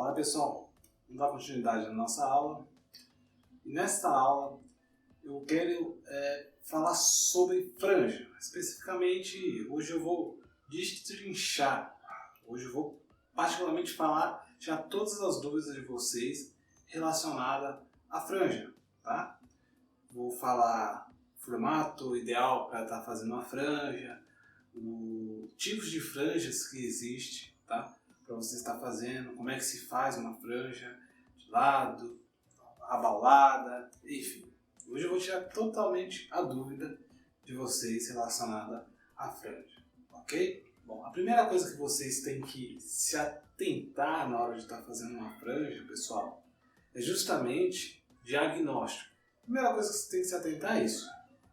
Fala pessoal, vamos dar continuidade na nossa aula. E nesta aula eu quero falar sobre franja. Especificamente, hoje eu vou destrinchar. Hoje eu vou particularmente falar já todas as dúvidas de vocês relacionadas à franja, tá? Vou falar formato ideal para estar fazendo uma franja, os tipos de franjas que existe, tá? Para você estar fazendo, como é que se faz uma franja de lado, abaulada, enfim. Hoje eu vou tirar totalmente a dúvida de vocês relacionada à franja, ok? Bom, a primeira coisa que vocês têm que se atentar na hora de estar fazendo uma franja, pessoal, é justamente diagnóstico. A primeira coisa que você tem que se atentar é isso,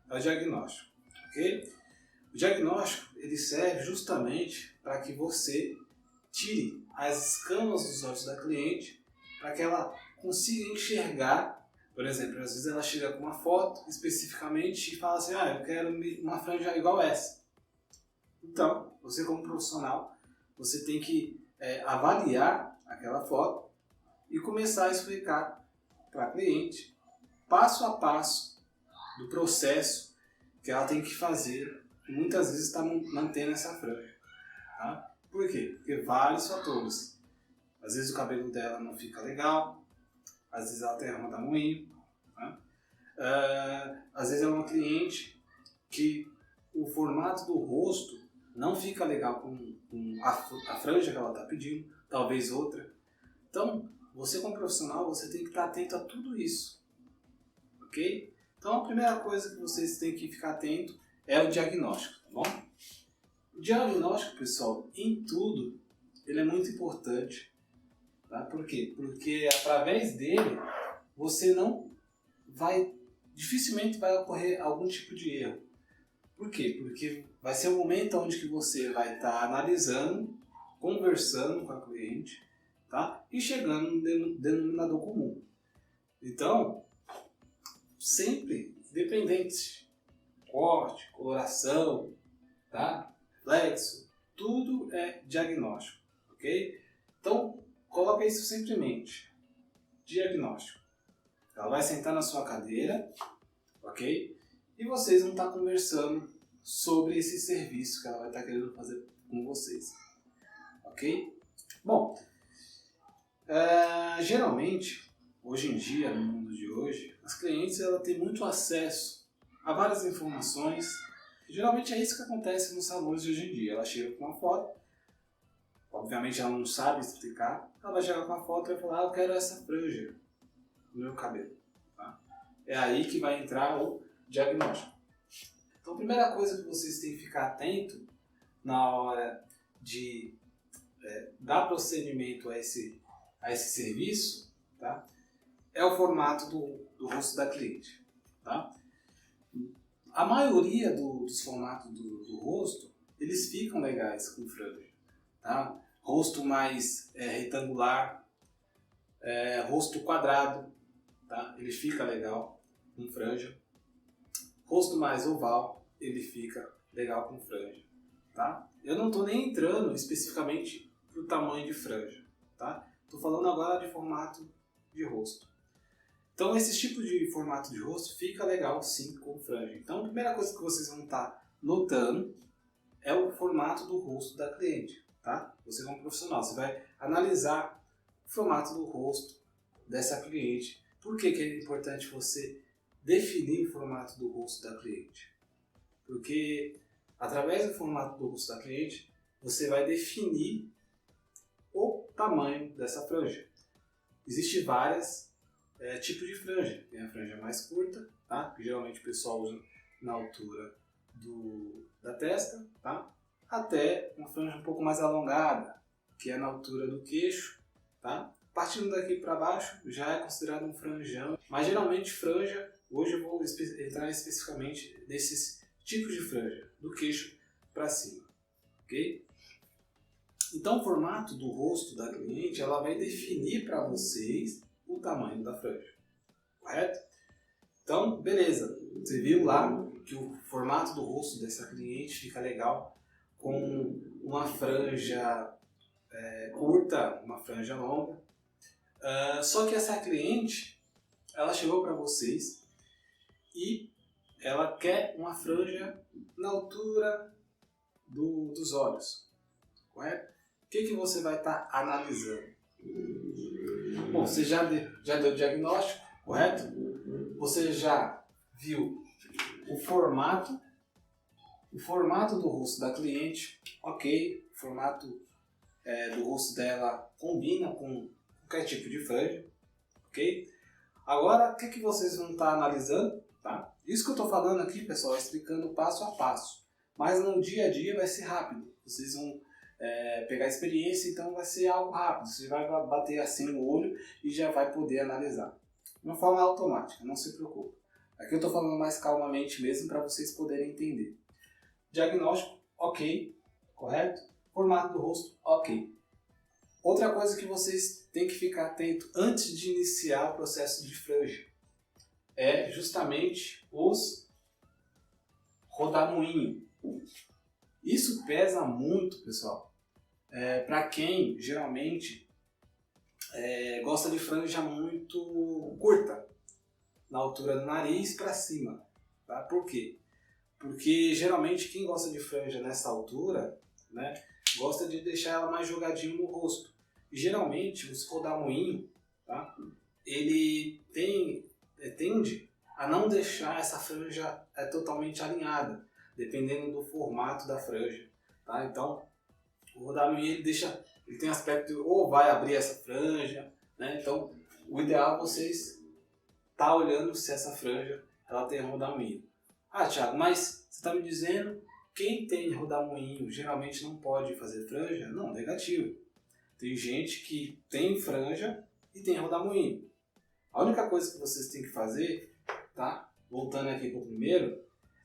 é o diagnóstico, ok? O diagnóstico ele serve justamente para que você tire as escamas dos olhos da cliente para que ela consiga enxergar. Por exemplo, às vezes ela chega com uma foto especificamente e fala assim, eu quero uma franja igual essa. Então, você como profissional, você tem que avaliar aquela foto e começar a explicar para a cliente, passo a passo do processo que ela tem que fazer e muitas vezes está mantendo essa franja. Tá? Por quê? Porque vários fatores. Às vezes o cabelo dela não fica legal, às vezes ela tem a rama da moinho, tá? Às vezes é uma cliente que o formato do rosto não fica legal com a franja que ela está pedindo, talvez outra. Então, você como profissional, você tem que estar atento a tudo isso, ok? Então, a primeira coisa que vocês têm que ficar atento é o diagnóstico, tá bom? O diagnóstico, pessoal, em tudo, ele é muito importante. Tá? Por quê? Porque através dele, você dificilmente vai ocorrer algum tipo de erro. Por quê? Porque vai ser o momento onde que você vai estar analisando, conversando com a cliente, tá? E chegando no denominador comum. Então, sempre, independente, corte, coloração, tá? Flexo, tudo é diagnóstico, ok? Então, coloca isso sempre em mente. Diagnóstico. Ela vai sentar na sua cadeira, ok? E vocês vão estar conversando sobre esse serviço que ela vai estar querendo fazer com vocês, ok? Bom, geralmente, hoje em dia, no mundo de hoje, as clientes ela têm muito acesso a várias informações. Geralmente é isso que acontece nos salões de hoje em dia. Ela chega com uma foto, obviamente ela não sabe explicar, ela vai chegar com uma foto e vai falar, eu quero essa franja no meu cabelo. Tá? É aí que vai entrar o diagnóstico. Então a primeira coisa que vocês têm que ficar atento na hora de dar procedimento a esse serviço, tá? É o formato do rosto da cliente. Tá? A maioria dos formatos do rosto, eles ficam legais com franja. Tá? Rosto mais retangular, rosto quadrado, tá? Ele fica legal com franja. Rosto mais oval, ele fica legal com franja. Tá? Eu não estou nem entrando especificamente para o tamanho de franja. Tá? Estou falando agora de formato de rosto. Então, esse tipo de formato de rosto fica legal sim com franja. Então, a primeira coisa que vocês vão estar notando é o formato do rosto da cliente. Tá? Você como profissional, você vai analisar o formato do rosto dessa cliente. Por que é importante você definir o formato do rosto da cliente? Porque através do formato do rosto da cliente, você vai definir o tamanho dessa franja. Existem vários tipos de franja. Tem a franja mais curta, tá? Que geralmente o pessoal usa na altura da testa, tá? Até uma franja um pouco mais alongada, que é na altura do queixo, tá? Partindo daqui para baixo já é considerado um franjão, mas geralmente franja, hoje eu vou entrar especificamente nesses tipos de franja, do queixo para cima, ok? Então o formato do rosto da cliente, ela vai definir para vocês o tamanho da franja, correto? Então, beleza, você viu lá que o formato do rosto dessa cliente fica legal com uma franja curta, uma franja longa, Só que essa cliente, ela chegou para vocês e ela quer uma franja na altura dos olhos, correto? O que você vai estar analisando? Bom, você já deu o diagnóstico, correto? Você já viu o formato do rosto da cliente, ok, o formato do rosto dela combina com qualquer tipo de franja, ok? Agora, o que vocês vão estar analisando, tá? Isso que eu estou falando aqui, pessoal, é explicando passo a passo, mas no dia a dia vai ser rápido, vocês vão pegar experiência, então vai ser algo rápido, você vai bater assim no olho e já vai poder analisar. De uma forma automática, não se preocupe. Aqui eu estou falando mais calmamente mesmo para vocês poderem entender. Diagnóstico, ok, correto? Formato do rosto, ok. Outra coisa que vocês têm que ficar atento antes de iniciar o processo de franja é justamente os rodamuinho. Isso pesa muito, pessoal, para quem geralmente gosta de franja muito curta, na altura do nariz para cima. Tá? Por quê? Porque geralmente quem gosta de franja nessa altura, né, gosta de deixar ela mais jogadinho no rosto. E geralmente os rodamuinho, tá, ele tende a não deixar essa franja totalmente alinhada, dependendo do formato da franja. Tá? Então, o rodamuinho ele tem aspecto de ou vai abrir essa franja, né? Então, o ideal é vocês estar olhando se essa franja ela tem rodamuinho. Ah, Thiago, mas você está me dizendo quem tem rodamuinho geralmente não pode fazer franja? Não, negativo. Tem gente que tem franja e tem rodamuinho. A única coisa que vocês têm que fazer, tá? Voltando aqui para o primeiro,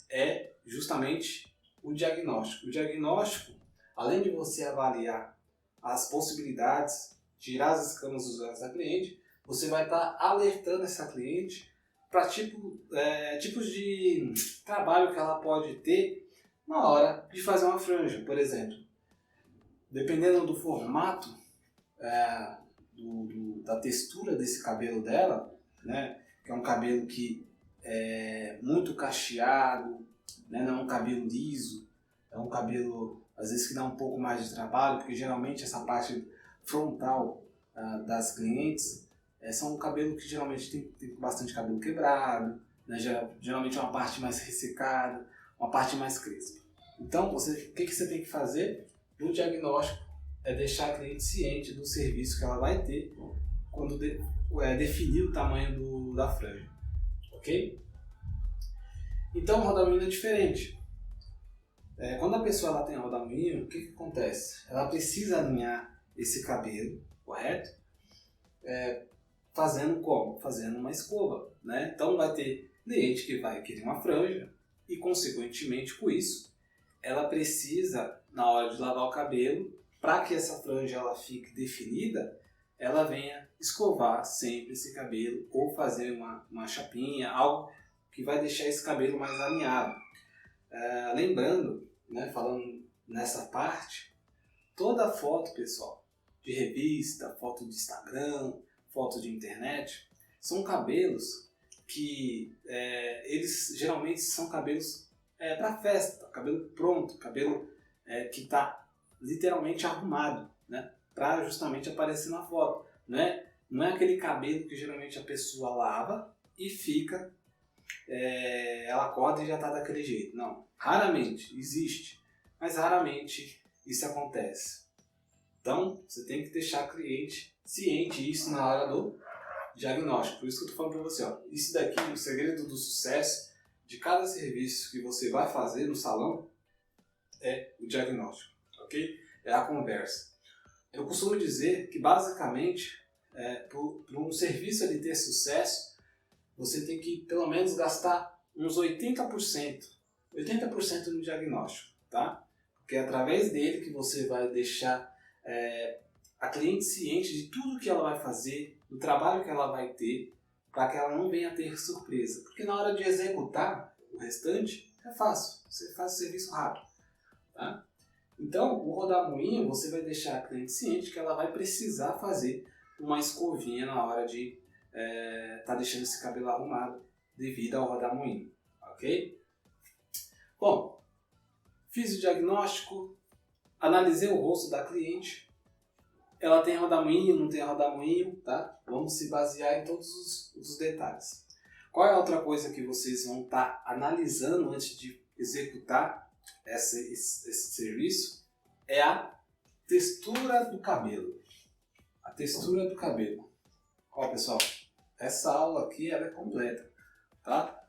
é justamente o diagnóstico. O diagnóstico, além de você avaliar as possibilidades, tirar as escamas dos olhos da cliente, você vai estar alertando essa cliente para tipos de trabalho que ela pode ter na hora de fazer uma franja, por exemplo. Dependendo do formato, da textura desse cabelo dela, né, que é um cabelo que é muito cacheado, né, não é um cabelo liso, é um cabelo às vezes que dá um pouco mais de trabalho, porque geralmente essa parte frontal das clientes são um cabelo que geralmente tem bastante cabelo quebrado, né, geralmente é uma parte mais ressecada, uma parte mais crespa. Então, o que você tem que fazer no diagnóstico é deixar a cliente ciente do serviço que ela vai ter quando definir o tamanho da franja, ok? Então, o rodamuinho é diferente. Quando a pessoa ela tem rodamuinho, o que acontece? Ela precisa alinhar esse cabelo, correto? Fazendo como? Fazendo uma escova, né? Então vai ter cliente que vai querer uma franja e, consequentemente, com isso, ela precisa, na hora de lavar o cabelo, para que essa franja ela fique definida, ela venha escovar sempre esse cabelo ou fazer uma chapinha, algo que vai deixar esse cabelo mais alinhado. Lembrando, né, falando nessa parte, toda foto, pessoal, de revista, foto de Instagram, foto de internet, são cabelos que eles geralmente são cabelos para festa, cabelo pronto, cabelo que está literalmente arrumado, né, para justamente aparecer na foto. Não é aquele cabelo que geralmente a pessoa lava e fica, ela acorda e já está daquele jeito. Não, raramente, existe, mas raramente isso acontece. Então, você tem que deixar a cliente ciente disso na hora do diagnóstico. Por isso que eu estou falando para você, ó, isso daqui, o segredo do sucesso de cada serviço que você vai fazer no salão é o diagnóstico, ok? É a conversa. Eu costumo dizer que, basicamente, para um serviço ele ter sucesso, você tem que, pelo menos, gastar uns 80% no diagnóstico, tá? Porque é através dele que você vai deixar a cliente ciente de tudo que ela vai fazer, do trabalho que ela vai ter, para que ela não venha a ter surpresa. Porque na hora de executar o restante, é fácil, você faz o serviço rápido, tá? Então, o rodamuinho, você vai deixar a cliente ciente que ela vai precisar fazer uma escovinha na hora de tá deixando esse cabelo arrumado devido ao rodamuinho, ok? Bom, fiz o diagnóstico, analisei o rosto da cliente, ela tem rodamuinho, não tem rodamuinho, tá? Vamos se basear em todos os detalhes. Qual é a outra coisa que vocês vão estar analisando antes de executar esse serviço? É a textura do cabelo. A textura do cabelo. Ó, pessoal, essa aula aqui ela é completa, tá?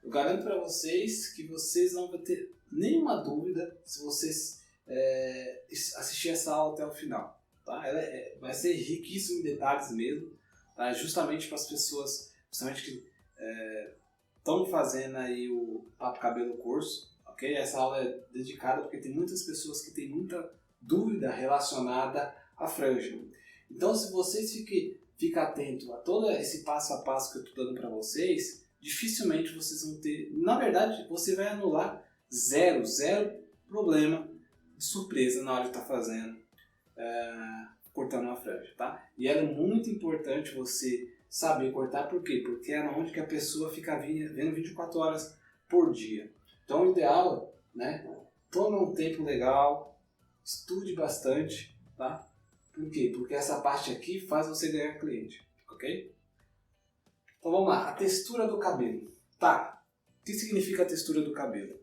Eu garanto para vocês que vocês não vão ter nenhuma dúvida se vocês assistir essa aula até o final, tá? Ela vai ser riquíssima em detalhes mesmo, tá? Justamente para as pessoas, principalmente que estão fazendo aí o Papo Cabelo curso, ok? Essa aula é dedicada porque tem muitas pessoas que têm muita dúvida relacionada à franja. Então, se vocês fiquem atentos a todo esse passo a passo que eu estou dando para vocês, dificilmente vocês vão ter... Na verdade, você vai anular zero problema de surpresa na hora de estar fazendo, cortando uma franja, tá? E é muito importante você saber cortar, por quê? Porque é onde que a pessoa fica vendo 24 horas por dia. Então, o ideal, né? Tome um tempo legal, estude bastante, tá? Por quê? Porque essa parte aqui faz você ganhar cliente, ok? Então vamos lá, a textura do cabelo. Tá, o que significa a textura do cabelo?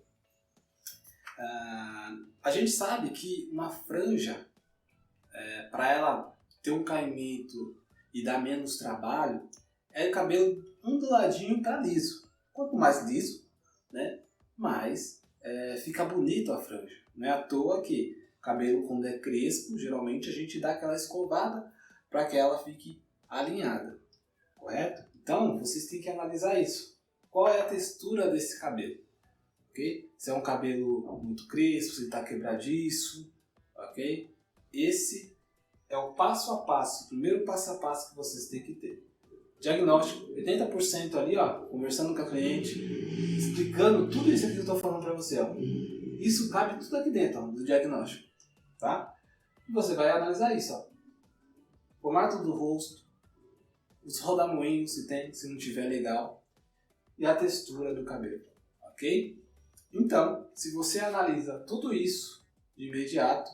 A gente sabe que uma franja, para ela ter um caimento e dar menos trabalho, é o cabelo onduladinho para liso. Quanto mais liso, né, mais fica bonito a franja. Não é à toa que o cabelo, quando é crespo, geralmente a gente dá aquela escovada para que ela fique alinhada, correto? Então, vocês têm que analisar isso. Qual é a textura desse cabelo? Okay? Se é um cabelo muito crespo, se está quebradiço, ok? Esse é o passo a passo, o primeiro passo a passo que vocês têm que ter. Diagnóstico, 80% ali, ó, conversando com a cliente, explicando tudo isso aqui que eu estou falando para você. Ó. Isso cabe tudo aqui dentro, ó, do diagnóstico. Tá? E você vai analisar isso. Ó. Formato do rosto, os rodamuinhos, se tem, se não tiver legal, e a textura do cabelo. Ok? Então, se você analisa tudo isso de imediato,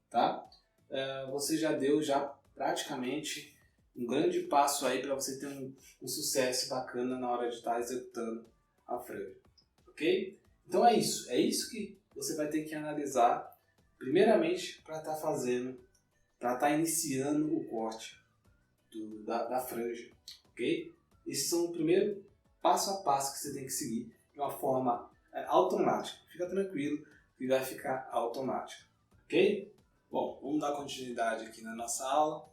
tá? Você já deu praticamente um grande passo aí para você ter um sucesso bacana na hora de estar executando a franja, ok? Então é isso que você vai ter que analisar primeiramente para estar fazendo, para estar iniciando o corte da franja, ok? Esses são o primeiro passo a passo que você tem que seguir de uma forma automática. Fica tranquilo que vai ficar automático, ok? Bom, vamos dar continuidade aqui na nossa aula.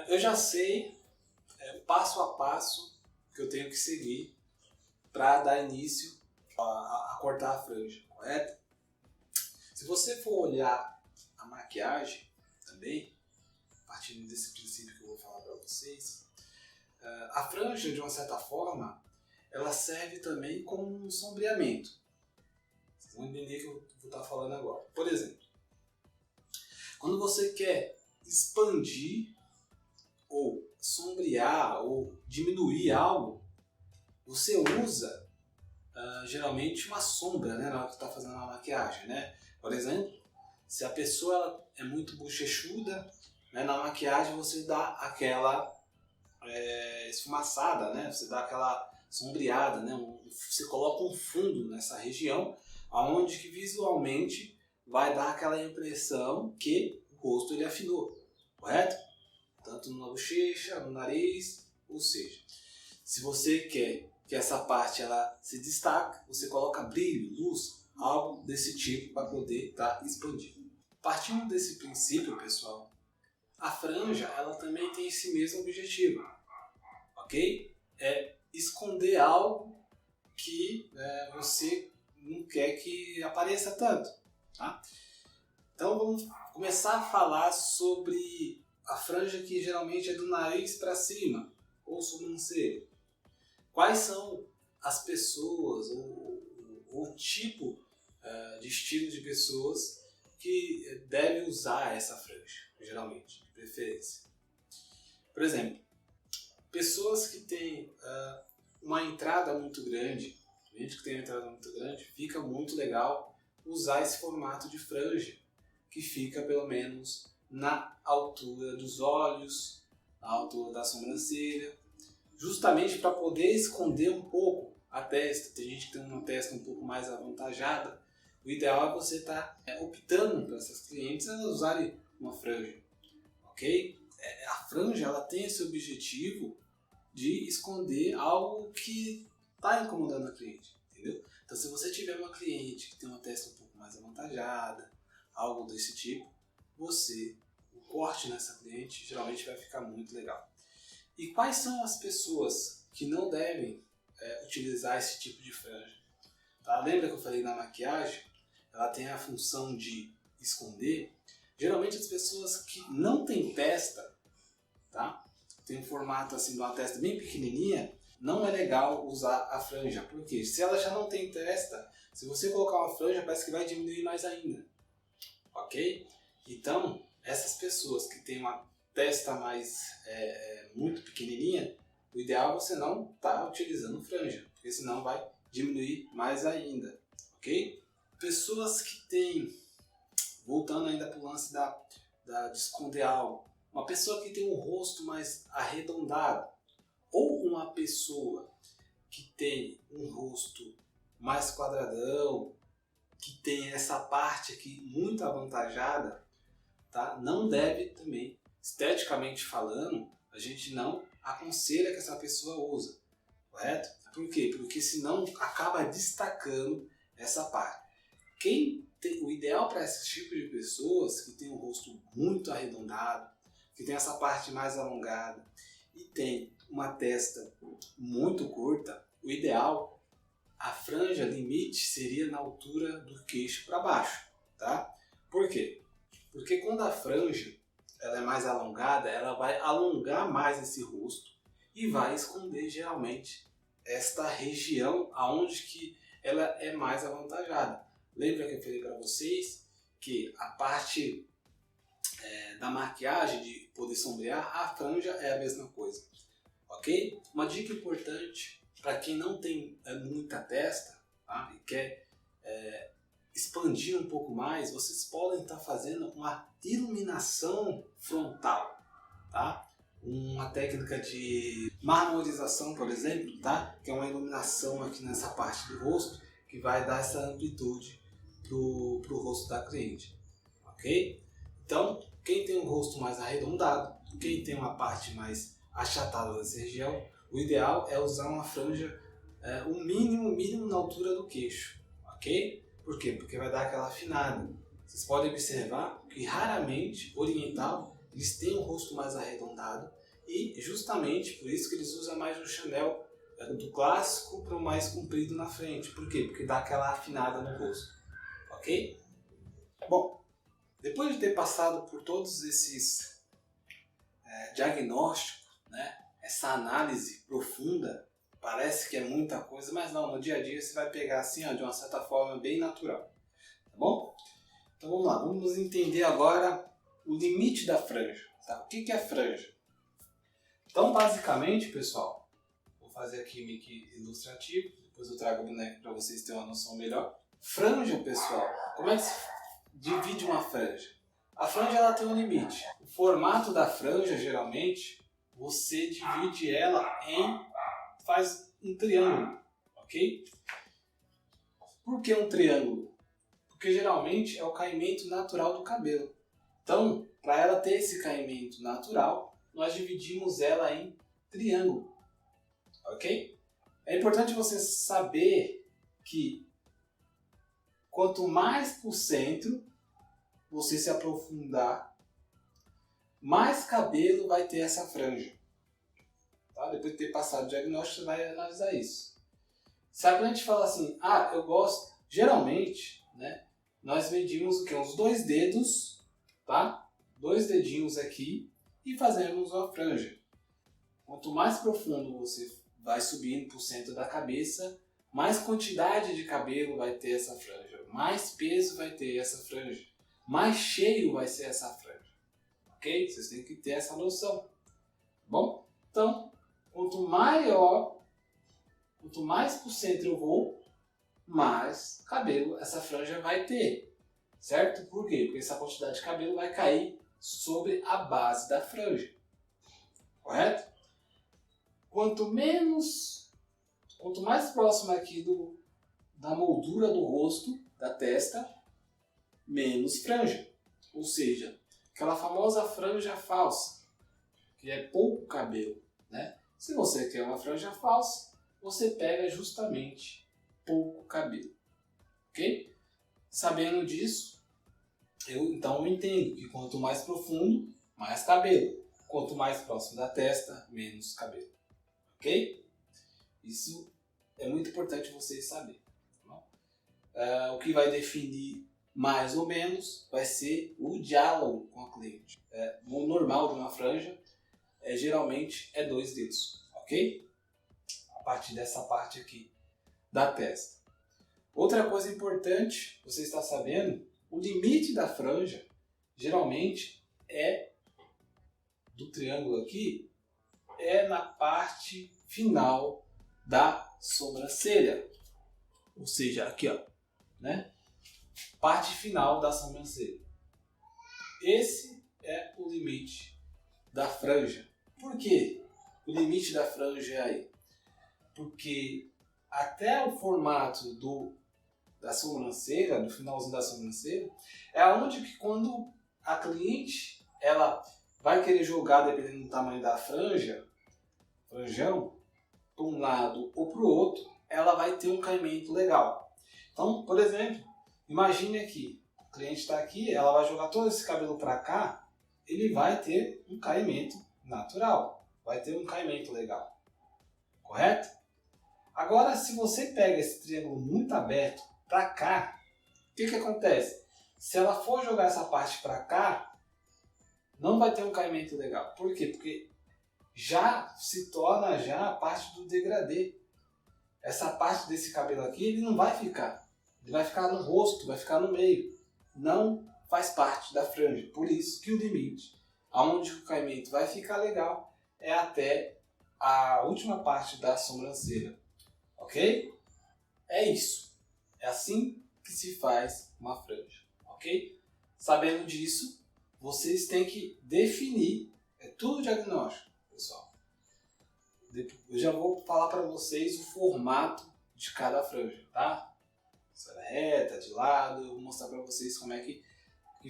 Eu já sei passo a passo que eu tenho que seguir para dar início a cortar a franja, correto? Se você for olhar a maquiagem também, partindo desse princípio que eu vou falar para vocês, a franja, de uma certa forma, ela serve também como um sombreamento. Vocês vão entender o que eu vou estar falando agora. Por exemplo, quando você quer expandir ou sombrear ou diminuir algo, você usa geralmente uma sombra, né, na hora que está fazendo uma maquiagem, né? Por exemplo, se a pessoa ela é muito bochechuda, né, na maquiagem você dá aquela esfumaçada, né? Você dá aquela sombreada, né? Você coloca um fundo nessa região, aonde que visualmente vai dar aquela impressão que o rosto ele afinou, correto? Tanto na bochecha, no nariz, ou seja, se você quer que essa parte ela se destaque, você coloca brilho, luz, algo desse tipo para poder estar expandindo. Partindo desse princípio, pessoal, a franja ela também tem esse mesmo objetivo, ok? É esconder algo que você não quer que apareça tanto, tá? Então vamos começar a falar sobre a franja que geralmente é do nariz para cima, ou sobrancelha. Quais são as pessoas ou o tipo de estilo de pessoas que devem usar essa franja, geralmente, de preferência? Por exemplo, pessoas que têm uma entrada muito grande, gente que tem uma entrada muito grande, fica muito legal usar esse formato de franja, que fica pelo menos na altura dos olhos, na altura da sobrancelha, justamente para poder esconder um pouco a testa. Tem gente que tem uma testa um pouco mais avantajada. O ideal é você estar optando para essas clientes elas usarem uma franja, ok? A franja ela tem esse objetivo de esconder algo que está incomodando a cliente, entendeu? Então, se você tiver uma cliente que tem uma testa um pouco mais avantajada, algo desse tipo, o corte nessa cliente geralmente vai ficar muito legal. E quais são as pessoas que não devem utilizar esse tipo de franja? Tá? Lembra que eu falei na maquiagem? Ela tem a função de esconder. Geralmente as pessoas que não têm testa, tá? Tem um formato assim de uma testa bem pequenininha, não é legal usar a franja. Por quê? Se ela já não tem testa, se você colocar uma franja, parece que vai diminuir mais ainda. Ok? Então, essas pessoas que têm uma testa mais muito pequenininha, o ideal é você não estar utilizando franja, porque senão vai diminuir mais ainda. Ok? Pessoas que têm, voltando ainda para o lance de esconder algo, uma pessoa que tem um rosto mais arredondado, ou uma pessoa que tem um rosto mais quadradão, que tem essa parte aqui muito avantajada, tá? Não deve também, esteticamente falando, a gente não aconselha que essa pessoa use, correto? Por quê? Porque senão acaba destacando essa parte. O ideal para esse tipo de pessoas que tem um rosto muito arredondado, que tem essa parte mais alongada e tem uma testa muito curta, o ideal, a franja limite seria na altura do queixo para baixo, tá? Por quê? Porque quando a franja ela é mais alongada, ela vai alongar mais esse rosto e vai esconder geralmente esta região aonde que ela é mais avantajada. Lembra que eu falei para vocês que a parte da maquiagem de poder sombrear, a franja é a mesma coisa, ok? Uma dica importante para quem não tem muita testa, tá? E quer expandir um pouco mais, vocês podem estar fazendo uma iluminação frontal, tá? Uma técnica de marmorização, por exemplo, tá? Que é uma iluminação aqui nessa parte do rosto que vai dar essa amplitude pro rosto da cliente, ok? Então, quem tem um rosto mais arredondado, quem tem uma parte mais achatada dessa região, o ideal é usar uma franja o mínimo na altura do queixo, ok? Por quê? Porque vai dar aquela afinada. Vocês podem observar que raramente oriental eles têm um rosto mais arredondado e justamente por isso que eles usam mais o Chanel do clássico para o mais comprido na frente. Por quê? Porque dá aquela afinada no rosto, ok? Bom, depois de ter passado por todos esses diagnósticos, né, essa análise profunda, parece que é muita coisa, mas não, no dia a dia você vai pegar assim, ó, de uma certa forma bem natural, tá bom? Então vamos lá, vamos entender agora o limite da franja, tá? O que é franja? Então basicamente, pessoal, vou fazer aqui meio que ilustrativo, depois eu trago o boneco para vocês terem uma noção melhor. Franja, pessoal, como é que se divide uma franja? A franja ela tem um limite. O formato da franja, geralmente, você divide ela faz um triângulo, ok? Por que um triângulo? Porque geralmente é o caimento natural do cabelo. Então, para ela ter esse caimento natural, nós dividimos ela em triângulo, ok? É importante você saber que quanto mais para o centro você se aprofundar, mais cabelo vai ter essa franja. Tá? Depois de ter passado o diagnóstico, você vai analisar isso. Se a gente fala assim, eu gosto, geralmente, né, nós medimos o quê? Uns 2 dedos, tá? 2 dedinhos aqui e fazemos uma franja. Quanto mais profundo você vai subindo para o centro da cabeça, mais quantidade de cabelo vai ter essa franja, mais peso vai ter essa franja, mais cheio vai ser essa franja, ok? Vocês têm que ter essa noção. bom? Então, quanto mais pro centro eu vou, mais cabelo essa franja vai ter, certo? Por quê? Porque essa quantidade de cabelo vai cair sobre a base da franja, correto? Quanto mais próximo aqui da moldura do rosto, da testa, menos franja. Ou seja, aquela famosa franja falsa, que é pouco cabelo, né? Se você quer uma franja falsa, você pega justamente pouco cabelo, ok? Sabendo disso, então eu entendo que quanto mais profundo, mais cabelo. Quanto mais próximo da testa, menos cabelo, ok? Isso é muito importante vocês saberem. O que vai definir mais ou menos vai ser o diálogo com a cliente. O normal de uma franja geralmente é 2 dedos, ok? A partir dessa parte aqui da testa. Outra coisa importante, você está sabendo, o limite da franja geralmente do triângulo aqui, é na parte final da sobrancelha. Ou seja, aqui ó, né? Parte final da sobrancelha. Esse é o limite da franja. Por quê? O limite da franja é aí. Porque até o formato da sobrancelha, do finalzinho da sobrancelha, é onde que quando a cliente ela vai querer jogar, dependendo do tamanho da franjão, para um lado ou para o outro, ela vai ter um caimento legal. Então, por exemplo, imagine aqui, o cliente está aqui, ela vai jogar todo esse cabelo para cá, ele vai ter um caimento natural, vai ter um caimento legal, correto? Agora, se você pega esse triângulo muito aberto para cá, o que acontece? Se ela for jogar essa parte para cá, não vai ter um caimento legal. Por quê? Porque já se torna já a parte do degradê. Essa parte desse cabelo aqui, ele não vai ficar. Ele vai ficar no rosto, vai ficar no meio. Não faz parte da franja. Por isso que o limite, aonde o caimento vai ficar legal, é até a última parte da sobrancelha. Ok? É isso. É assim que se faz uma franja. Ok? Sabendo disso, vocês têm que definir. É tudo diagnóstico, pessoal. Eu já vou falar para vocês o formato de cada franja, tá? Se ela é reta, de lado, eu vou mostrar para vocês como é que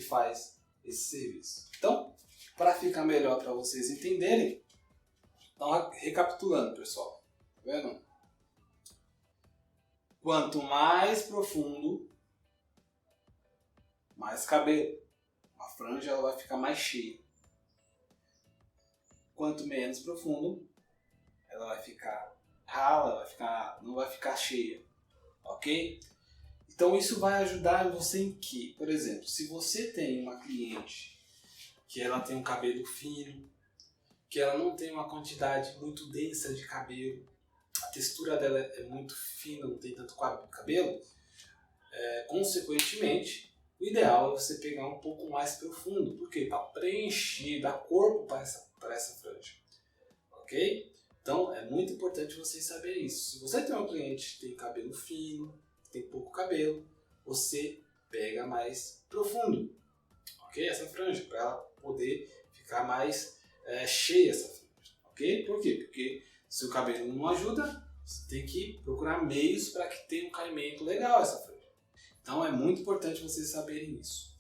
faz esse serviço. Então, para ficar melhor para vocês entenderem, então recapitulando, pessoal, tá vendo? Quanto mais profundo, mais cabelo. A franja ela vai ficar mais cheia. Quanto menos profundo, ela vai ficar rala, não vai ficar cheia, ok? Então isso vai ajudar você em que, por exemplo, se você tem uma cliente que ela tem um cabelo fino, que ela não tem uma quantidade muito densa de cabelo, a textura dela é muito fina, não tem tanto cabelo, consequentemente, o ideal é você pegar um pouco mais profundo. Por quê? Para preencher, dar corpo para essa franja. Ok? Então, é muito importante vocês saberem isso. Se você tem um cliente que tem cabelo fino, tem pouco cabelo, você pega mais profundo. Ok? Essa franja, para ela poder ficar mais cheia essa franja. Ok? Por quê? Porque se o cabelo não ajuda, você tem que procurar meios para que tenha um caimento legal essa franja. Então é muito importante vocês saberem isso.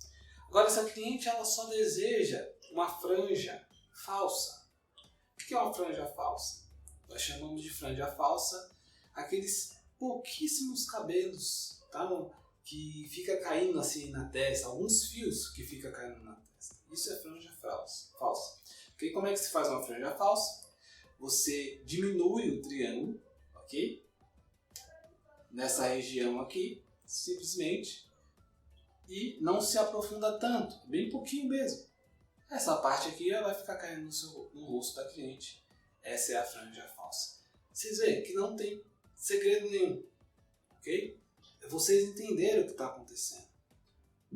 Agora, essa cliente ela só deseja uma franja falsa. O que é uma franja falsa? Nós chamamos de franja falsa aqueles pouquíssimos cabelos, tá? Que fica caindo assim na testa, alguns fios que fica caindo na testa. Isso é franja falsa. Okay? Como é que se faz uma franja falsa? Você diminui o triângulo, ok? Nessa região aqui, simplesmente, e não se aprofunda tanto, bem pouquinho mesmo. Essa parte aqui ela vai ficar caindo no rosto da cliente. Essa é a franja falsa. Vocês veem que não tem segredo nenhum, ok? Vocês entenderam o que está acontecendo,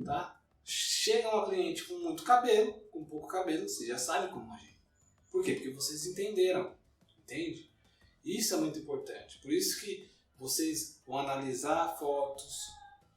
tá? Chega uma cliente com muito cabelo, com pouco cabelo, você já sabe como agir. Por quê? Porque vocês entenderam, entende? Isso é muito importante. Por isso que vocês vão analisar fotos,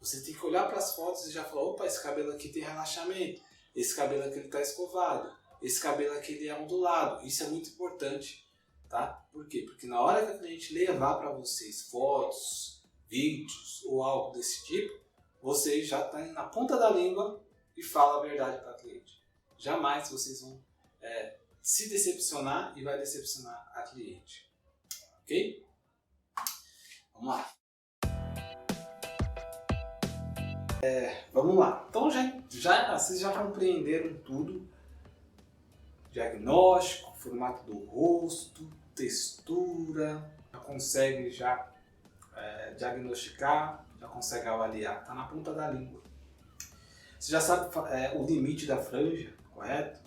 você tem que olhar para as fotos e já falar, opa, esse cabelo aqui tem relaxamento, esse cabelo aqui está escovado, esse cabelo aqui ele é ondulado. Isso é muito importante, tá? Por quê? Porque na hora que a cliente levar para vocês fotos, vídeos ou algo desse tipo, vocês já estão na ponta da língua e falam a verdade para a cliente. Jamais vocês vão se decepcionar e vai decepcionar a cliente. Ok? Vamos lá. Vamos lá. Então vocês já compreenderam tudo. Diagnóstico, formato do rosto, textura. Já consegue diagnosticar, já consegue avaliar. Está na ponta da língua. Você já sabe o limite da franja, correto?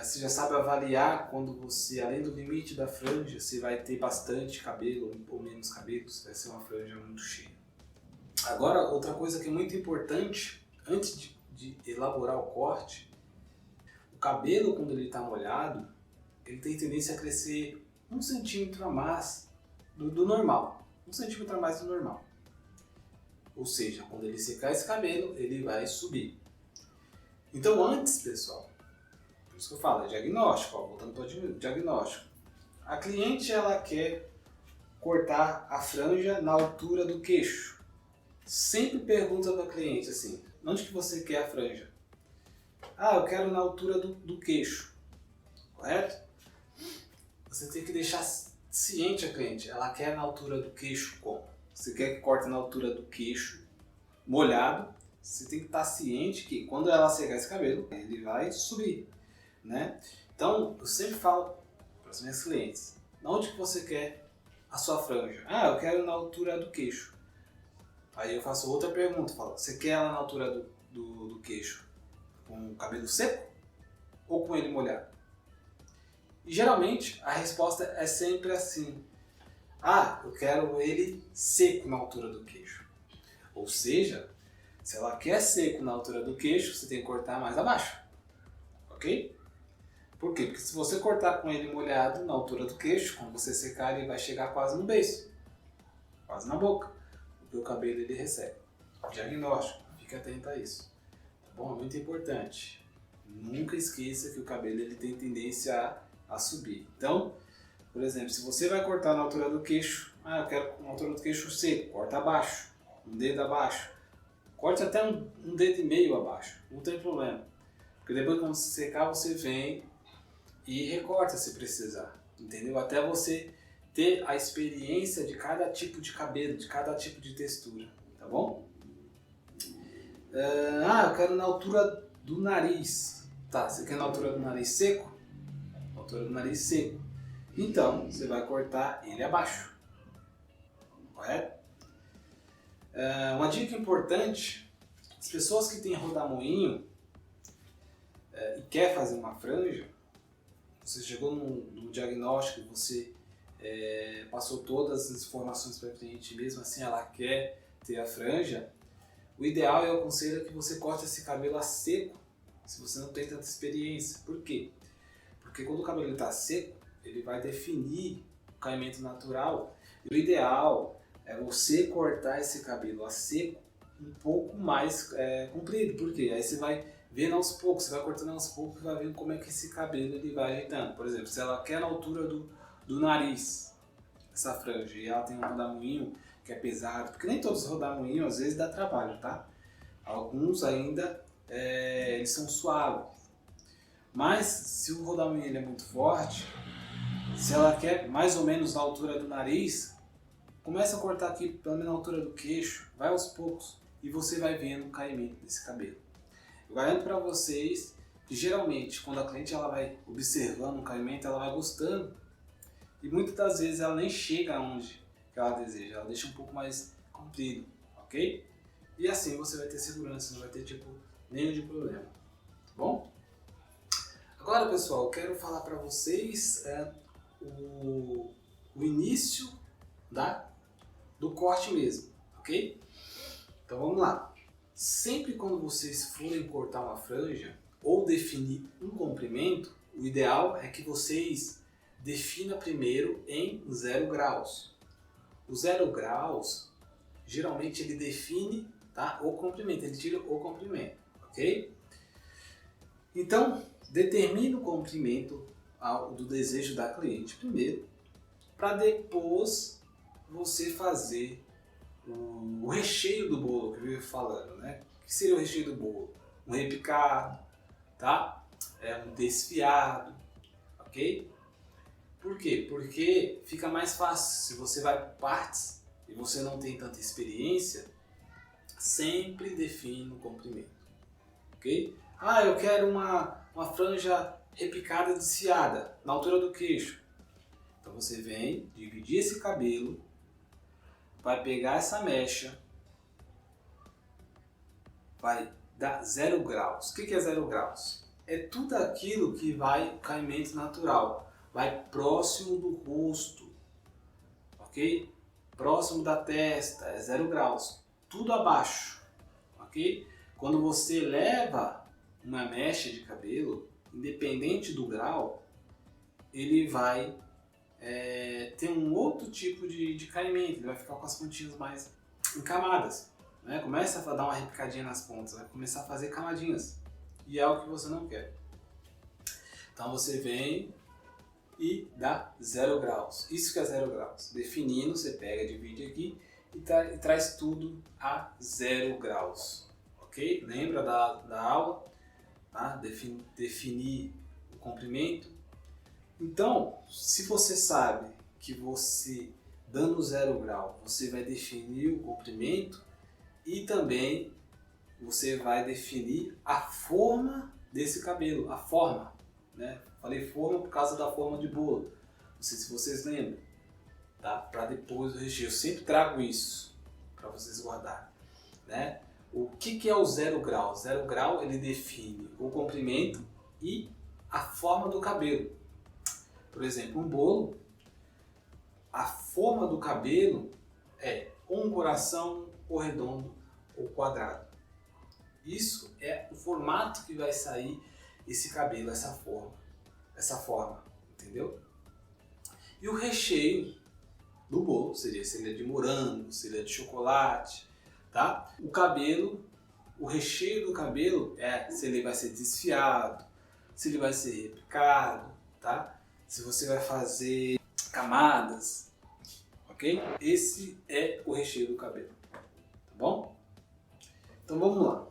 Você já sabe avaliar quando você, além do limite da franja, se vai ter bastante cabelo ou menos cabelo, se vai ser uma franja muito cheia. Agora, outra coisa que é muito importante, antes de elaborar o corte, o cabelo, quando ele está molhado, ele tem tendência a crescer 1 centímetro a mais do normal. 1 centímetro a mais do normal. Ou seja, quando ele secar esse cabelo, ele vai subir. Então antes, pessoal, por isso que eu falo, é diagnóstico, voltando para o diagnóstico. A cliente, ela quer cortar a franja na altura do queixo. Sempre pergunta para a cliente assim, onde que você quer a franja? Ah, eu quero na altura do queixo, correto? Você tem que deixar ciente a cliente, ela quer na altura do queixo como? Você quer que corte na altura do queixo, molhado, você tem que estar ciente que quando ela secar esse cabelo, ele vai subir, né? Então, eu sempre falo para as minhas clientes, onde que você quer a sua franja? Ah, eu quero na altura do queixo. Aí eu faço outra pergunta, falo, você quer ela na altura do queixo com o cabelo seco ou com ele molhado? E geralmente a resposta é sempre assim, ah, eu quero ele seco na altura do queixo. Ou seja, se ela quer seco na altura do queixo, você tem que cortar mais abaixo, ok? Por quê? Porque se você cortar com ele molhado na altura do queixo, quando você secar ele vai chegar quase no beiço, quase na boca. Porque o cabelo ele resseca. Diagnóstico, fique atento a isso. Tá bom? É muito importante. Nunca esqueça que o cabelo ele tem tendência a subir. Então, por exemplo, se você vai cortar na altura do queixo, eu quero na altura do queixo seco, corta abaixo, um dedo abaixo. Corte até um dedo e meio abaixo, não tem problema. Porque depois quando você secar, você vem e recorta se precisar. Entendeu? Até você ter a experiência de cada tipo de cabelo, de cada tipo de textura, tá bom? Eu quero na altura do nariz. Tá, você quer na altura do nariz seco? Na altura do nariz seco. Então, você vai cortar ele abaixo, correto? Uma dica importante, as pessoas que têm rodamuinho e quer fazer uma franja, você chegou no diagnóstico, você passou todas as informações para a cliente, mesmo assim ela quer ter a franja, o ideal eu aconselho que você corte esse cabelo a seco, se você não tem tanta experiência. Por quê? Porque quando o cabelo está seco, ele vai definir o caimento natural. E o ideal é você cortar esse cabelo a seco um pouco mais comprido. Por quê? Aí você vai vendo aos poucos, você vai cortando aos poucos e vai vendo como é que esse cabelo ele vai ajeitando. Por exemplo, se ela quer na altura do nariz, essa franja, e ela tem um rodamuinho que é pesado, porque nem todos os rodamuinhos às vezes dá trabalho, tá? Alguns ainda eles são suaves. Mas se o rodamuinho ele é muito forte, se ela quer mais ou menos na altura do nariz, começa a cortar aqui pelo menos na altura do queixo, vai aos poucos e você vai vendo o caimento desse cabelo. Eu garanto para vocês que geralmente quando a cliente ela vai observando o caimento, ela vai gostando e muitas das vezes ela nem chega aonde que ela deseja, ela deixa um pouco mais comprido, ok? E assim você vai ter segurança, não vai ter nenhum de problema, tá bom? Agora pessoal, eu quero falar para vocês o início do corte mesmo, ok? Então vamos lá. Sempre quando vocês forem cortar uma franja ou definir um comprimento, o ideal é que vocês definam primeiro em 0 graus. O 0 graus, geralmente ele define, tá, o comprimento, ele tira o comprimento, ok? Então, determine o comprimento do desejo da cliente primeiro, para depois você fazer o recheio do bolo que eu vivo falando, né? O que seria o recheio do bolo? Um repicado, tá? Um desfiado, ok? Por quê? Porque fica mais fácil. Se você vai por partes e você não tem tanta experiência, sempre define o comprimento, ok? Ah, eu quero uma franja repicada desfiada, na altura do queixo. Então você vem, dividir esse cabelo, vai pegar essa mecha, vai dar 0 graus. O que é 0 graus? É tudo aquilo que vai caimento natural, vai próximo do rosto, ok? Próximo da testa, é 0 graus. Tudo abaixo, ok? Quando você leva uma mecha de cabelo, independente do grau, ele vai ter um outro tipo de caimento, ele vai ficar com as pontinhas mais encamadas, né? Começa a dar uma repicadinha nas pontas, vai começar a fazer camadinhas, e é o que você não quer. Então você vem e dá 0 graus, isso que é 0 graus. Definindo, você pega, divide aqui e traz tudo a 0 graus, ok? Lembra da aula, tá? Definir o comprimento. Então, se você sabe que você, dando 0 grau, você vai definir o comprimento e também você vai definir a forma desse cabelo, a forma, né? Falei forma por causa da forma de bolo, não sei se vocês lembram, tá? Para depois do recheio, eu sempre trago isso para vocês guardarem, né? O que é o 0 grau? 0 grau ele define o comprimento e a forma do cabelo. Por exemplo, um bolo, a forma do cabelo é ou um coração, ou redondo, ou quadrado. Isso é o formato que vai sair esse cabelo, essa forma, entendeu? E o recheio do bolo seria se ele é de morango, se ele é de chocolate, tá? O cabelo, o recheio do cabelo é se ele vai ser desfiado, se ele vai ser repicado, tá? Se você vai fazer camadas, ok? Esse é o recheio do cabelo, tá bom? Então vamos lá.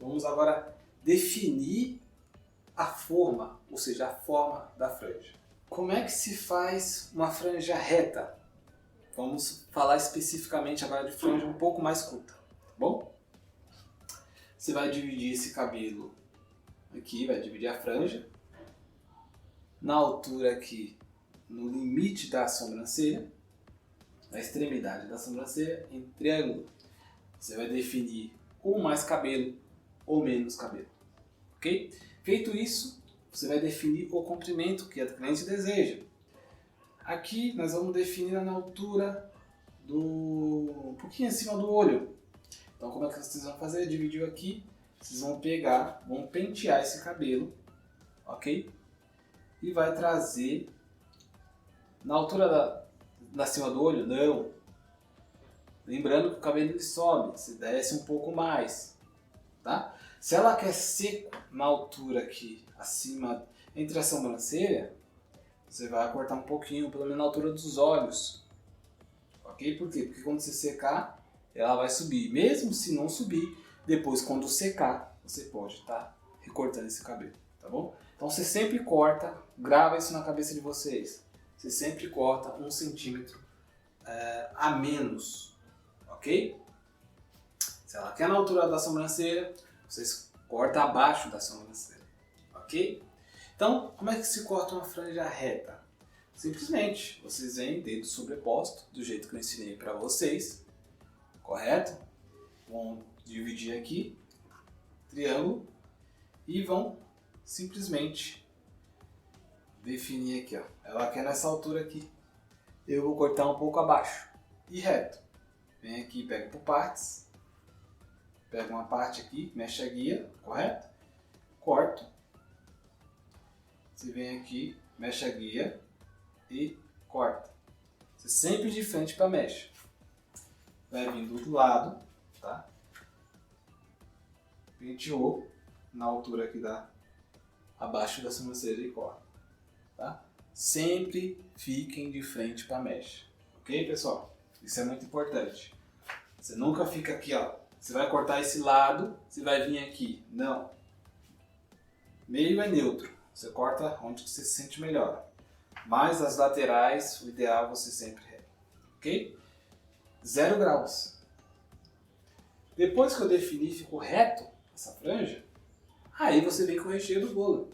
Vamos agora definir a forma, ou seja, a forma da franja. Como é que se faz uma franja reta? Vamos falar especificamente agora de franja um pouco mais curta, tá bom? Você vai dividir esse cabelo aqui, vai dividir a franja. Na altura aqui, no limite da sobrancelha, na extremidade da sobrancelha, em triângulo, você vai definir ou mais cabelo ou menos cabelo, ok? Feito isso, você vai definir o comprimento que a cliente deseja. Aqui nós vamos definir na altura um pouquinho acima do olho. Então como é que vocês vão fazer? Dividiu aqui, vocês vão pegar, vão pentear esse cabelo, ok? E vai trazer na altura da cima do olho, não. Lembrando que o cabelo ele sobe, se desce um pouco mais, tá? Se ela quer seco na altura aqui, acima, entre a sobrancelha, você vai cortar um pouquinho, pelo menos na altura dos olhos, ok? Por quê? Porque quando você secar, ela vai subir. Mesmo se não subir, depois quando secar, você pode estar recortando esse cabelo, tá bom? Então você sempre corta, grava isso na cabeça de vocês. Você sempre corta 1 centímetro a menos, ok? Se ela quer na altura da sobrancelha, vocês cortam abaixo da sobrancelha, ok? Então, como é que se corta uma franja reta? Simplesmente, vocês vêm dedo sobreposto, do jeito que eu ensinei para vocês, correto? Vão dividir aqui, triângulo, e vão simplesmente definir aqui, ó. Ela quer nessa altura aqui, eu vou cortar um pouco abaixo e reto. Vem aqui, pega por partes, pega uma parte aqui, mexe a guia, correto? Corto você vem aqui, mexe a guia e corta. Você sempre de frente para a mecha. Vai vindo do lado, tá? Penteou na altura aqui abaixo da sobrancelha e corta, tá? Sempre fiquem de frente para a mecha, ok, pessoal? Isso é muito importante. Você nunca fica aqui, ó. Você vai cortar esse lado, você vai vir aqui. Não. Meio é neutro. Você corta onde você se sente melhor. Mas as laterais, o ideal é você sempre reto, ok? 0 graus. Depois que eu defini, ficou reto essa franja, aí você vem com o recheio do bolo.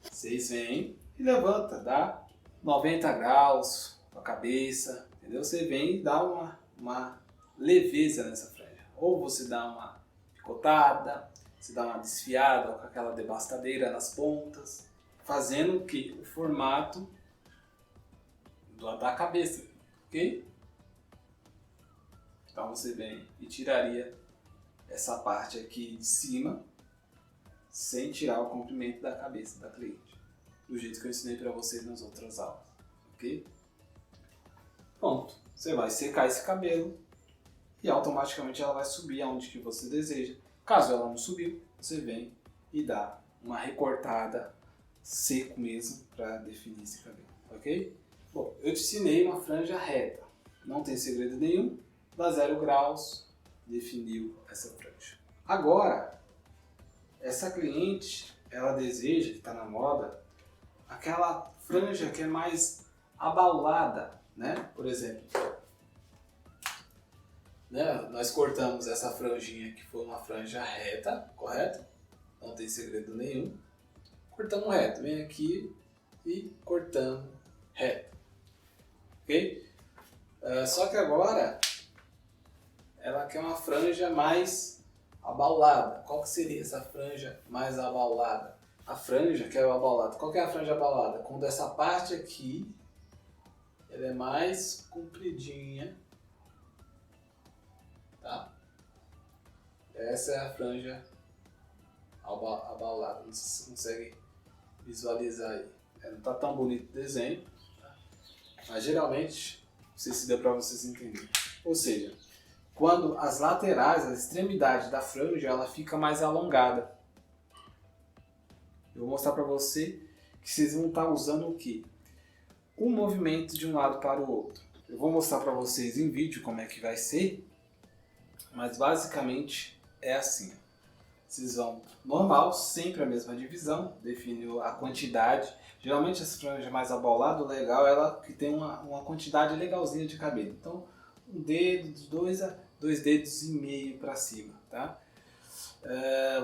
Vocês vêm e levanta, dá 90 graus com a cabeça, entendeu? Você vem e dá uma leveza nessa franja. Ou você dá uma picotada, você dá uma desfiada com aquela debastadeira nas pontas, fazendo que o formato da cabeça, ok? Então você vem e tiraria essa parte aqui de cima sem tirar o comprimento da cabeça da cliente, do jeito que eu ensinei para vocês nas outras aulas, ok? Pronto, você vai secar esse cabelo e automaticamente ela vai subir aonde que você deseja. Caso ela não subiu, você vem e dá uma recortada seco mesmo para definir esse cabelo, ok? Bom, eu te ensinei uma franja reta, não tem segredo nenhum, dá 0 graus, definiu essa franja. Agora, essa cliente, ela deseja, que está na moda, aquela franja que é mais abaulada, né? Por exemplo, né? Nós cortamos essa franjinha que foi uma franja reta, correto? Não tem segredo nenhum. Cortamos reto, vem aqui e cortamos reto, ok? Só que agora ela quer uma franja mais abaulada. Qual que seria essa franja mais abaulada? A franja que é o abaulado. Qual que é a franja abaulada? Quando essa parte aqui ela é mais compridinha, tá? Essa é a franja abaulada. Não sei se você consegue visualizar aí. Não está tão bonito o desenho, tá? Mas geralmente, não sei se deu para vocês entenderem. Ou seja, quando as laterais, a extremidade da franja, ela fica mais alongada. Eu vou mostrar para você que vocês vão estar usando o quê? O movimento de um lado para o outro. Eu vou mostrar para vocês em vídeo como é que vai ser, mas basicamente é assim. Vocês vão normal, sempre a mesma divisão, define a quantidade. Geralmente essa franja mais abaulada, o legal é ela que tem uma quantidade legalzinha de cabelo. Então, um dedo, dois dedos e meio para cima, tá?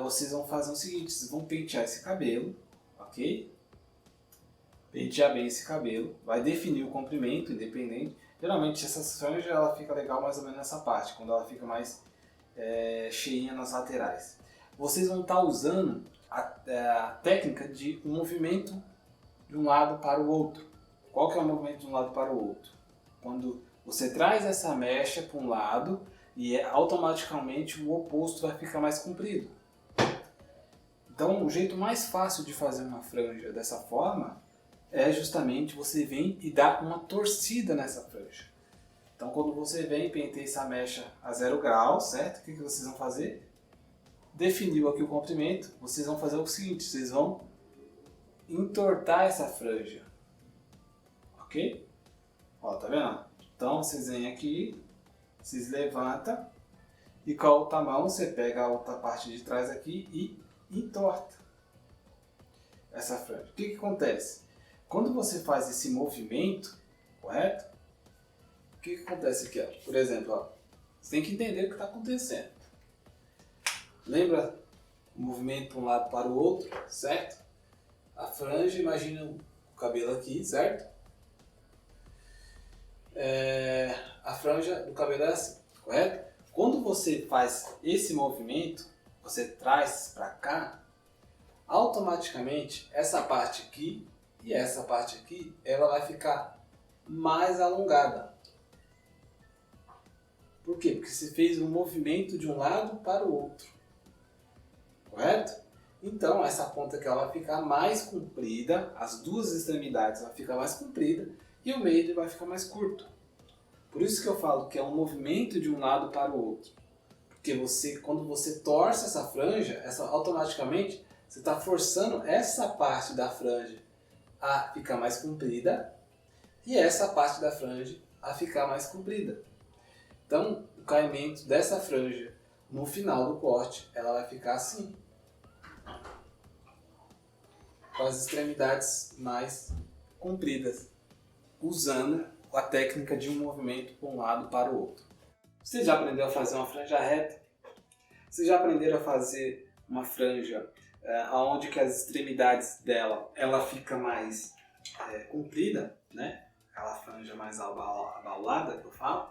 Vocês vão fazer o seguinte, vocês vão pentear esse cabelo, ok? Pentear bem esse cabelo, vai definir o comprimento, independente. Geralmente essa franja ela fica legal mais ou menos nessa parte, quando ela fica mais cheinha nas laterais. Vocês vão estar usando a técnica de um movimento de um lado para o outro. Qual que é o movimento de um lado para o outro? Quando você traz essa mecha para um lado e automaticamente o oposto vai ficar mais comprido. Então o jeito mais fácil de fazer uma franja dessa forma é justamente você vem e dá uma torcida nessa franja. Então quando você vem e penteia essa mecha a 0 graus, certo? O que vocês vão fazer? Definiu aqui o comprimento, vocês vão fazer o seguinte, vocês vão entortar essa franja, ok? Ó, tá vendo? Então vocês vêm aqui, vocês levantam e com a outra mão você pega a outra parte de trás aqui e entorta essa franja. O que acontece? Quando você faz esse movimento, correto? O que acontece aqui? Ó? Por exemplo, ó, você tem que entender o que está acontecendo. Lembra o movimento para um lado para o outro, certo? A franja, imagina o cabelo aqui, certo? A franja do cabelo é assim, correto? Quando você faz esse movimento, você traz para cá, automaticamente essa parte aqui e essa parte aqui, ela vai ficar mais alongada. Por quê? Porque você fez um movimento de um lado para o outro. Correto? Então essa ponta aqui ela vai ficar mais comprida, as duas extremidades vão ficar mais comprida e o meio vai ficar mais curto. Por isso que eu falo que é um movimento de um lado para o outro. Porque quando você torce essa franja, automaticamente você está forçando essa parte da franja a ficar mais comprida e essa parte da franja a ficar mais comprida. Então, o caimento dessa franja no final do corte, ela vai ficar assim, com as extremidades mais compridas, usando a técnica de um movimento para um lado para o outro. Você já aprendeu a fazer uma franja reta? Você já aprenderam a fazer uma franja onde que as extremidades dela ela fica mais comprida, né? Aquela franja mais abaulada que eu falo.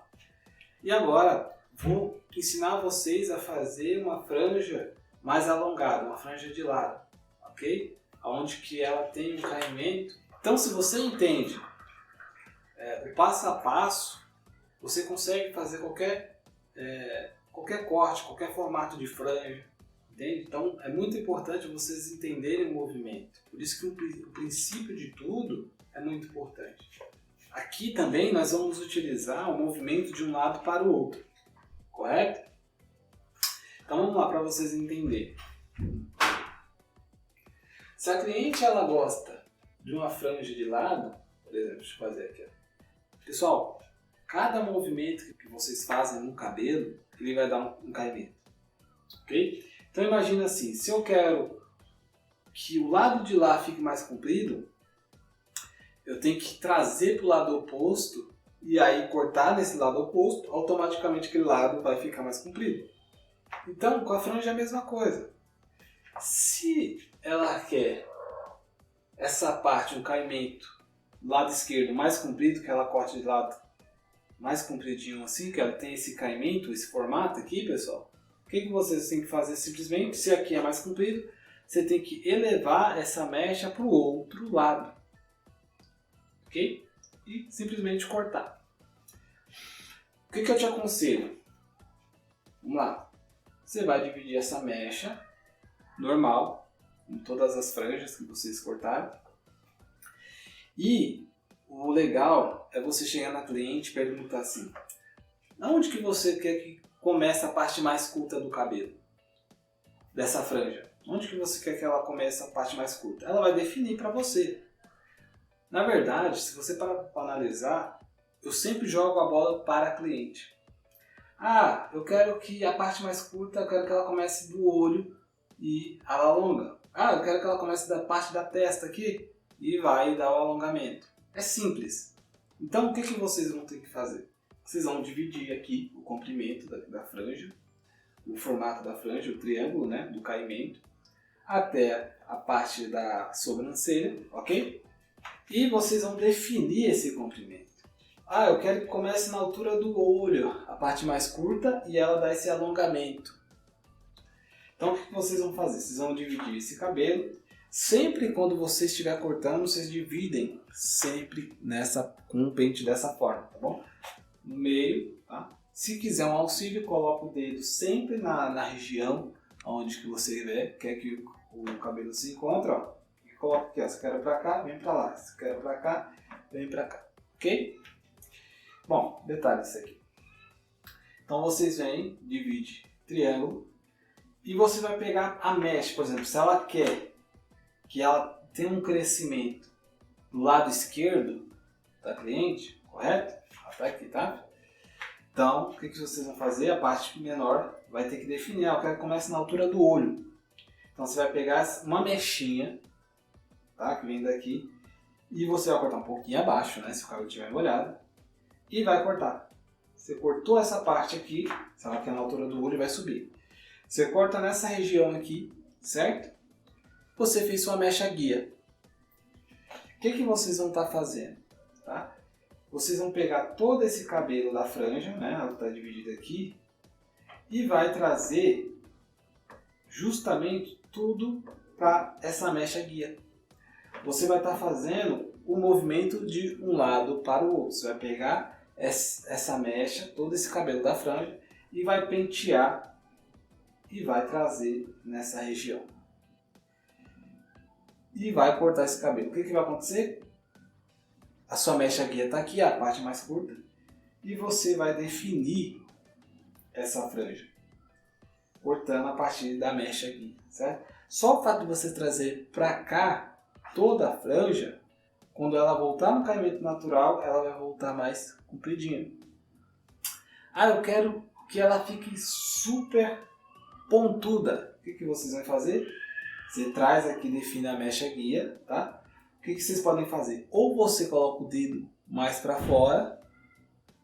E agora vou ensinar vocês a fazer uma franja mais alongada, uma franja de lado, ok? Onde que ela tem um caimento. Então, se você entende o passo a passo, você consegue fazer qualquer corte, qualquer formato de franja, entende? Então é muito importante vocês entenderem o movimento. Por isso que o princípio de tudo é muito importante. Aqui também nós vamos utilizar o movimento de um lado para o outro, correto? Então vamos lá para vocês entenderem. Se a cliente ela gosta de uma franja de lado, por exemplo, deixa eu fazer aqui. Pessoal, cada movimento que vocês fazem no cabelo, ele vai dar um caimento, ok? Então imagina assim, se eu quero que o lado de lá fique mais comprido, eu tenho que trazer para o lado oposto e aí cortar nesse lado oposto, automaticamente aquele lado vai ficar mais comprido. Então com a franja é a mesma coisa. Se ela quer essa parte, um caimento do lado esquerdo mais comprido, que ela corte de lado mais compridinho assim, que ela tem esse caimento, esse formato aqui, pessoal, o que vocês têm que fazer? Simplesmente, se aqui é mais comprido, você tem que elevar essa mecha para o outro lado, ok? E simplesmente cortar. O que eu te aconselho? Vamos lá. Você vai dividir essa mecha normal, em todas as franjas que vocês cortaram. E o legal é você chegar na cliente e perguntar assim: aonde que você quer que comece a parte mais curta do cabelo? Dessa franja. Onde que você quer que ela comece a parte mais curta? Ela vai definir para você. Na verdade, se você parar para analisar, eu sempre jogo a bola para a cliente. Ah, eu quero que a parte mais curta, eu quero que ela comece do olho e ela alonga. Ah, eu quero que ela comece da parte da testa aqui e vai dar o alongamento. É simples. Então o que vocês vão ter que fazer? Vocês vão dividir aqui o comprimento da franja, o formato da franja, o triângulo, né, do caimento, até a parte da sobrancelha, ok? E vocês vão definir esse comprimento. Ah, eu quero que comece na altura do olho, a parte mais curta, e ela dá esse alongamento. Então o que vocês vão fazer? Vocês vão dividir esse cabelo. Sempre quando você estiver cortando, vocês dividem sempre com um pente dessa forma, tá bom? No meio, tá? Se quiser um auxílio, coloca o dedo sempre na região onde que você quer que o cabelo se encontre, ó. E coloca aqui, ó. Se quer pra cá, vem pra lá. Se quer pra cá, vem pra cá. Ok? Bom, detalhe isso aqui. Então vocês vêm, divide triângulo e você vai pegar a mecha, por exemplo, se ela quer que ela tenha um crescimento do lado esquerdo da cliente, correto? Até aqui, tá? Então, o que vocês vão fazer? A parte menor vai ter que definir. Eu quero que comece na altura do olho. Então você vai pegar uma mechinha, tá? Que vem daqui, e você vai cortar um pouquinho abaixo, né? Se o cabelo estiver molhado, e vai cortar. Você cortou essa parte aqui, se ela quer na altura do olho, vai subir. Você corta nessa região aqui, certo? Você fez sua mecha guia. O que vocês vão estar fazendo? Tá? Vocês vão pegar todo esse cabelo da franja, né? Ela está dividida aqui, e vai trazer justamente tudo para essa mecha guia. Você vai estar fazendo o movimento de um lado para o outro. Você vai pegar essa mecha, todo esse cabelo da franja, e vai pentear e vai trazer nessa região. e vai cortar esse cabelo. O que vai acontecer? A sua mecha guia está aqui, a parte mais curta, e você vai definir essa franja, cortando a partir da mecha guia, certo? Só o fato de você trazer para cá toda a franja, quando ela voltar no caimento natural, ela vai voltar mais compridinha. Ah, eu quero que ela fique super pontuda. O que vocês vão fazer? Você traz aqui, define a mecha guia, tá? O que vocês podem fazer? Ou você coloca o dedo mais para fora.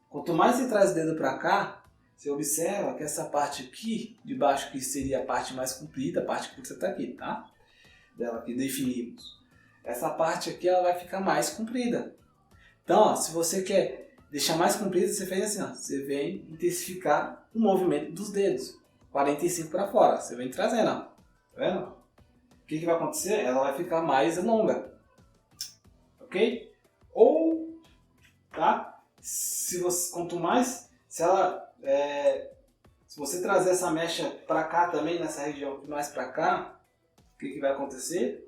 Quanto mais você traz o dedo para cá, você observa que essa parte aqui, de baixo, que seria a parte mais comprida, a parte que você está aqui, tá? Dela que definimos. Essa parte aqui ela vai ficar mais comprida. Então, ó, se você quer deixar mais comprida, você faz assim, ó, você vem intensificar o movimento dos dedos. 45 para fora, você vem trazendo, ó. Tá vendo? O que vai acontecer? Ela vai ficar mais longa. Ok? Ou, tá? Se você, quanto mais, se você trazer essa mecha para cá também, nessa região mais para cá, o que vai acontecer?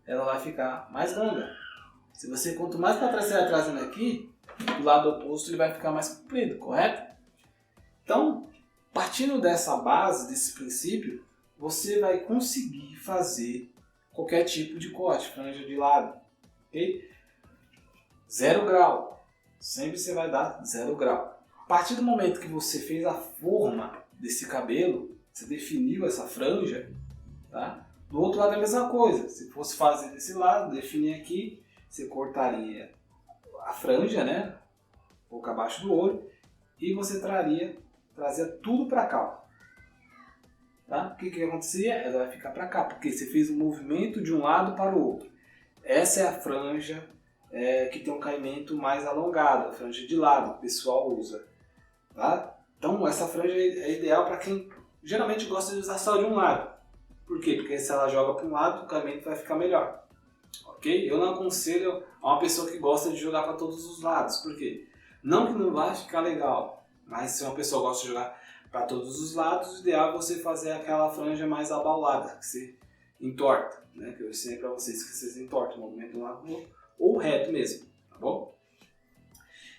Ela vai ficar mais longa. Se você, quanto mais para trás você vai trazendo aqui, do lado oposto ele vai ficar mais comprido, correto? Então, partindo dessa base, desse princípio, você vai conseguir fazer qualquer tipo de corte, franja de lado, ok? 0 grau, sempre você vai dar 0 grau. A partir do momento que você fez a forma desse cabelo, você definiu essa franja, tá? Do outro lado é a mesma coisa, se fosse fazer desse lado, definir aqui, você cortaria a franja, né? Um pouco abaixo do olho, e você trazia tudo para cá. Ó. Tá? O que acontecia? Ela vai ficar para cá, porque você fez um movimento de um lado para o outro. Essa é a franja que tem um caimento mais alongado, a franja de lado, que o pessoal usa. Tá? Então essa franja é ideal para quem geralmente gosta de usar só de um lado. Por quê? Porque se ela joga para um lado, o caimento vai ficar melhor. Ok? Eu não aconselho a uma pessoa que gosta de jogar para todos os lados. Por quê? Não que não vai ficar legal, mas se uma pessoa gosta de jogar para todos os lados, o ideal é você fazer aquela franja mais abaulada, que você entorta, né? Que eu ensinei para vocês que vocês entortam o movimento de um lado para o outro, ou reto mesmo, tá bom?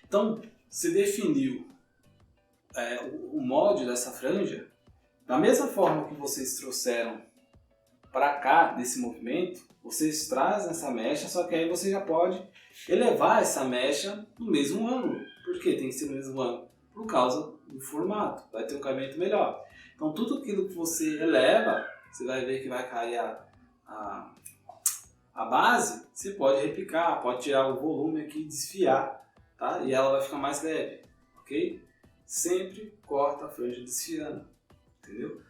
Então, você definiu o molde dessa franja, da mesma forma que vocês trouxeram para cá desse movimento, vocês trazem essa mecha, só que aí você já pode elevar essa mecha no mesmo ângulo. Por que tem que ser no mesmo ângulo? Por causa do formato, vai ter um caimento melhor. Então tudo aquilo que você eleva, você vai ver que vai cair a base, você pode repicar, pode tirar o volume aqui e desfiar, tá? E ela vai ficar mais leve, ok? Sempre corta a franja desfiando, entendeu?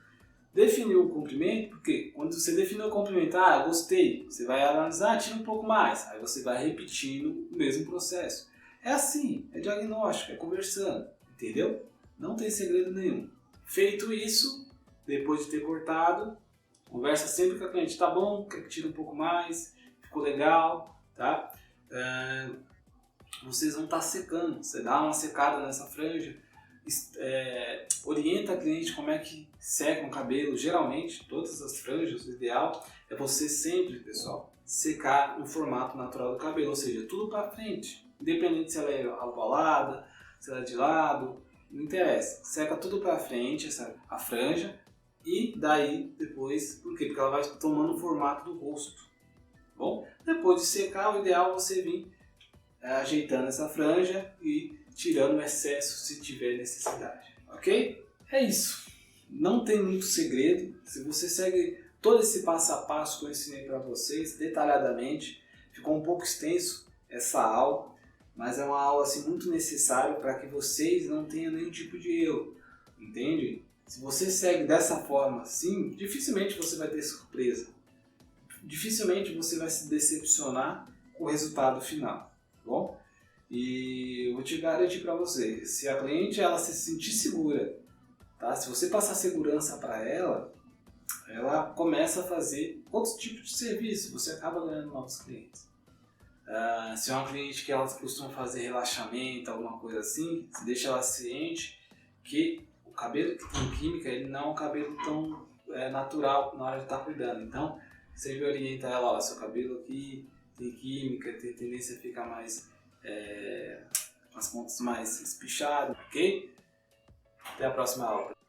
Definiu o comprimento, porque quando você definiu o comprimento, gostei, você vai analisar, tira um pouco mais, aí você vai repetindo o mesmo processo. É assim, é diagnóstico, é conversando, entendeu? Não tem segredo nenhum. Feito isso, depois de ter cortado, conversa sempre com a cliente, tá bom, quer que tire um pouco mais, ficou legal, tá? Vocês vão estar secando, você dá uma secada nessa franja, orienta a cliente como é que seca um cabelo. Geralmente, todas as franjas, o ideal é você sempre, pessoal, secar no formato natural do cabelo, ou seja, tudo para frente, independente se ela é abalada, se ela é de lado, não interessa, seca tudo para frente, a franja, e daí depois, por quê? Porque ela vai tomando o formato do rosto. Bom, depois de secar, o ideal é você vir ajeitando essa franja e tirando o excesso se tiver necessidade, ok? É isso, não tem muito segredo. Se você segue todo esse passo a passo que eu ensinei para vocês detalhadamente, ficou um pouco extenso essa aula, mas é uma aula assim, muito necessária para que vocês não tenham nenhum tipo de erro, entende? Se você segue dessa forma assim, dificilmente você vai ter surpresa, dificilmente você vai se decepcionar com o resultado final, tá bom? E eu vou te garantir para você, se a cliente ela se sentir segura, tá? Se você passar segurança para ela, ela começa a fazer outros tipos de serviço, você acaba ganhando novos clientes. Se é uma cliente que ela costuma fazer relaxamento, alguma coisa assim, você deixa ela ciente que o cabelo que tem química ele não é um cabelo tão natural na hora de estar cuidando. Então, Sempre orienta ela, ó, seu cabelo aqui tem química, tem tendência a ficar mais, com as pontas mais espichadas, ok? Até a próxima aula.